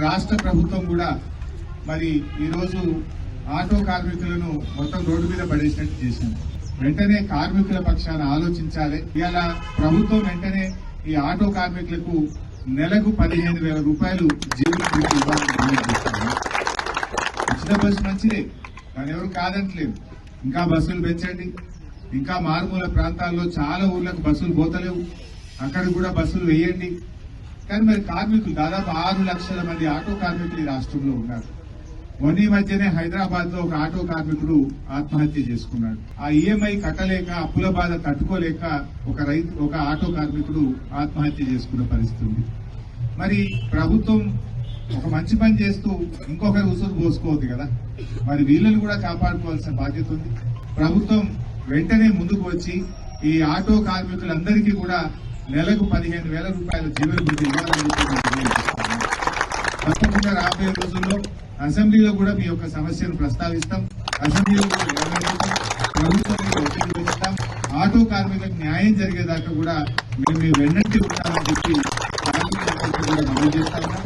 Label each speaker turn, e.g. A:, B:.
A: రాష్ట్ర ప్రభుత్వం కూడా మరి ఈరోజు ఆటో కార్మికులను మొత్తం రోడ్డు మీద పడేసినట్టు చేసింది. వెంటనే కార్మికుల పక్షాన ఆలోచించాలి. ఇవాళ ప్రభుత్వం వెంటనే ఈ ఆటో కార్మికులకు నెలకు 15,000 రూపాయలు జీవన భృతి ఇవ్వాలని ఉచిత బస్సు మంచిదే, దాని ఎవరు కాదంటలేదు. ఇంకా బస్సులు పెంచండి. ఇంకా మారుమూల ప్రాంతాల్లో చాలా ఊర్లకు బస్సులు పోతలేవు, అక్కడ కూడా బస్సులు వేయండి. కానీ మరి కార్మికులు దాదాపు 6 లక్షల మంది ఆటో కార్మికులు ఈ రాష్ట్రంలో ఉన్నారు. మొన్న మధ్యనే హైదరాబాద్ లో ఒక ఆటో కార్మికుడు ఆత్మహత్య చేసుకున్నాడు. ఆ ఈఎంఐ కట్టలేక, అప్పుల బాధ తట్టుకోలేక ఒక ఆటో కార్మికుడు ఆత్మహత్య చేసుకున్న పరిస్థితి ఉంది. మరి ప్రభుత్వం ఒక మంచి పని చేస్తూ ఇంకొకరి ఉసురు పోసుకోవద్దు కదా, మరి వీళ్ళని కూడా కాపాడుకోవాల్సిన బాధ్యత ఉంది. ప్రభుత్వం వెంటనే ముందుకు వచ్చి ఈ ఆటో కార్మికులందరికీ కూడా నెలకు 15,000 రూపాయల జీవన భృతి ఇవ్వాలని తప్పకుండా రాబోయే రోజుల్లో అసెంబ్లీలో కూడా మీ యొక్క సమస్యను ప్రస్తావిస్తాం. అసెంబ్లీలో కూడా ప్రభుత్వం ఒత్తిడి పెంచుతాం. ఆటో కార్మికులకు న్యాయం జరిగేదాకా కూడా మేము వెన్నంటి ఉంటామని చెప్పి కార్మికులకు కూడా మనం చేస్తాము.